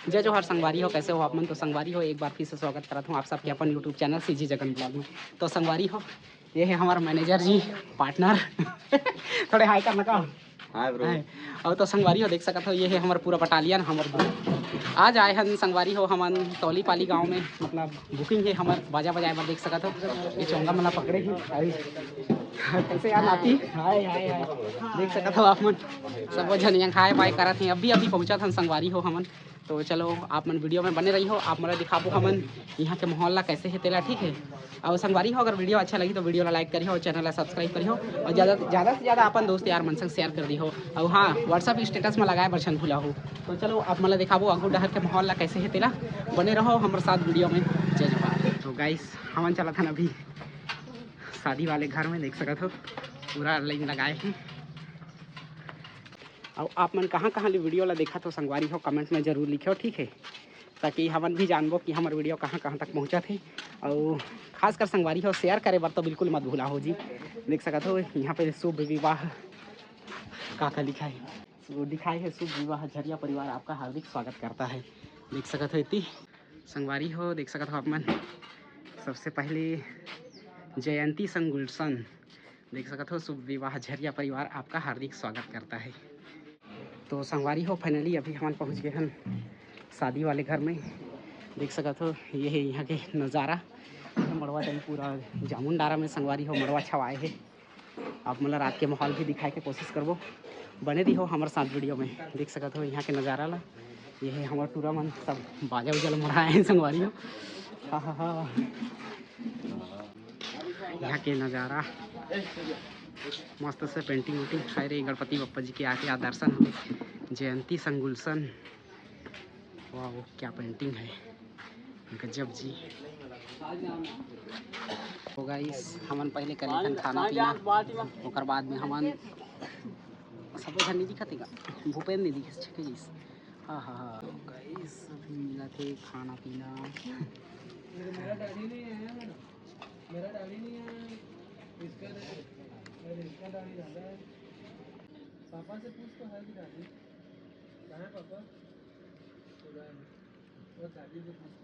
जय जोहार संगवारी हो, कैसे हो आप मन? तो संगवारी हो, एक बार फिर से स्वागत करता हूँ आप सबके अपन YouTube channel CG Jagan blog में। तो संगवारी हो, ये है हमारा मैनेजर जी, पार्टनर थोड़े हाई करना का। Hi bro. और तो संगवारी हो देख सकते हो, ये है हमारा पूरा बटालियन। हमारे आज आए हैं संगवारी हो हमन तौली पाली गाँव में, मतलब बुकिंग है हमार बाजा बजाए बर। देख सकते हो ये चोंगा मला पकड़े हैं कैसे यार नाती। हाय हाय हाय, देख सकते हो आप मन सब जन यहाँ खाए पाए करत हैं। अभी पहुँचा था संगवारी हो हमन। तो चलो आप मन वीडियो में बने रही हो, आप मला दिखाबो हमन यहाँ के माहौल ला कैसे है तेला, ठीक है। और संगवारी हो, अगर वीडियो अच्छा लगी तो वीडियो ला लाइक करियो और चैनल ला सब्सक्राइब करियो और ज़्यादा से ज़्यादा अपन दोस्त यार मन संग शेयर कर दी हो। और हाँ, व्हाट्सअप स्टेटस में लगाए बर भूला हो। तो चलो आप मला दिखाबो आगू डहर के माहौल ला कैसे है तेला, बने रहो हमारे साथ वीडियो में। जय जोहार। तो गाइस हमन चला था अभी शादी वाले घर में, देख सकते हो पूरा लाइन लगाए हैं। और आप मन कहाँ कहाँ ले वीडियो ला देखा तो संगवारी हो कमेंट में ज़रूर लिखो, ठीक है, ताकि हमन भी जानबो कि हमारे वीडियो कहाँ कहाँ तक पहुँचा थे। और खासकर संगवारी हो शेयर करे बर तो बिल्कुल मत भूला हो जी। देख सकते हो यहाँ पे शुभ विवाह का लिखा है, वो दिखाई है शुभ विवाह झरिया परिवार आपका हार्दिक स्वागत करता है। देख सकते हो इतनी संगवारी हो, देख सकते हो आप मन। सबसे पहले जयंती संग गुलशन, देख सकते हो शुभ विवाह झरिया परिवार आपका हार्दिक स्वागत करता है। तो संगवारी हो फाइनली अभी हम पहुंच गए हैं शादी वाले घर में। देख सकते हो ये है यहाँ के नज़ारा। मड़वा जन पूरा जामुन डारा में संगवारी हो मड़वा छवाए है। आप मतलब रात के माहौल भी दिखाए के कोशिश करबो, बने रही हो हमारे साथ वीडियो में। देख सकते हो यहाँ के नज़ारा ला, ये है हमारा टूरा मन सब बाजा उजा मराए हैं संगवारी हो। हाँ हाँ हाँ, यहाँ के नज़ारा मस्त से पेंटिंग वेंटिंग है रे। गणपति बप्पा जी के आके आ दर्शन हमें। जयंती संग गुलशन, वाह क्या पेंटिंग है, गजब जी। तो गाइस हमन पहले करी खाना पीना, ओकर बाद में हमन सब जन नहीं दिखत है, भूपेन नहीं दिखे छके गाइस। हाँ हाँ हाँ, तो गाइस अभी मिला थे खाना पीना। मेरा डैडी नहीं है, मेरा डैडी नहीं है, इसका डैडी ज़्यादा है। पापा से पूछ तो है कि दादी कहाँ है पापा, वो दादी से पूछ।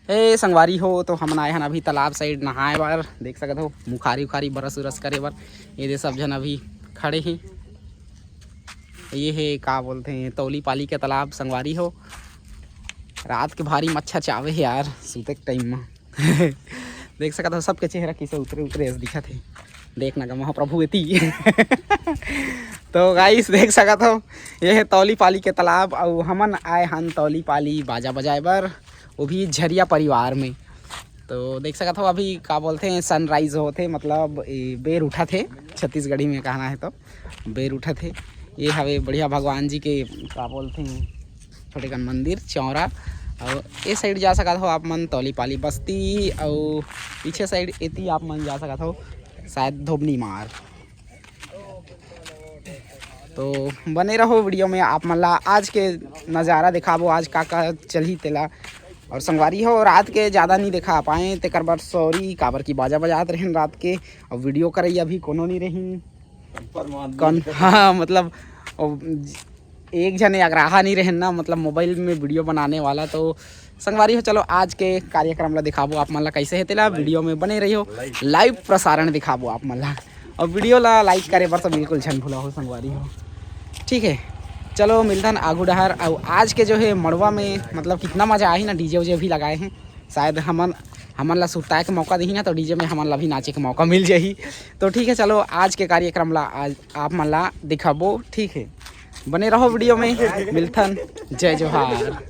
ए संगवारी हो तो हम आए हैं अभी तालाब साइड नहाए बार। देख सकते हो मुखारी उखारी बरस उरस करे बार ये दे सब जन अभी खड़े हैं। ये है का बोलते हैं तौली पाली के तालाब संगवारी हो। रात के भारी मच्छर चावे है यार सूते के टाइम में। देख सकते हो सबके चेहरा किसे उतरे उतरे दिखा थे। देखना का महाप्रभु एती। तो गाइस देख सकत हो ये है तौली पाली के तालाब और हमन आए हन तौली पाली बाजा बजाए बर वो भी झरिया परिवार में। तो देख सकत हो अभी का बोलते हैं सनराइज होते मतलब बेर उठा थे छत्तीसगढ़ी में कहना है तो बेर उठा थे। ये हवे बढ़िया भगवान जी के का बोलते हैं छोटे कन मंदिर चौरा। और ये साइड जा सकत हो आप मन तौली पाली बस्ती और पीछे साइड एती आप मन जा सकत हो शायद धोबनी मार। तो बने रहो वीडियो में आप मन ला आज के नज़ारा दिखाबो आज का चलही तेला। और संगवारी हो रात के ज़्यादा नहीं दिखा पाए तेकर बर सॉरी काबर की बाजा बजात रहें रात के और वीडियो करई अभी कोनो नहीं रही कौन। हाँ मतलब एक जने अग्राहा नहीं रहें ना मतलब मोबाइल में वीडियो बनाने वाला। तो संगवारी हो चलो आज के कार्यक्रम ला दिखाबो आप मन ला कैसे है तेला वीडियो में बने रही हो लाइव प्रसारण दिखाबो आप मन ला। और वीडियो ला लाइक करे बर तो बिल्कुल झन भूला हो संगवारी हो ठीक है। चलो मिलतन आगू डहर। और आज के जो है मड़वा में मतलब कितना मज़ा आई ना डीजे उजे भी लगाए हैं शायद हमन ला सुरताए के मौका दी ना तो डीजे में हमन ला भी नाचे के मौका मिल जाही। तो ठीक है चलो आज के कार्यक्रम ला आज आप मन ला दिखाबो ठीक है। बने रहो वीडियो में मिलथन जय जोहार।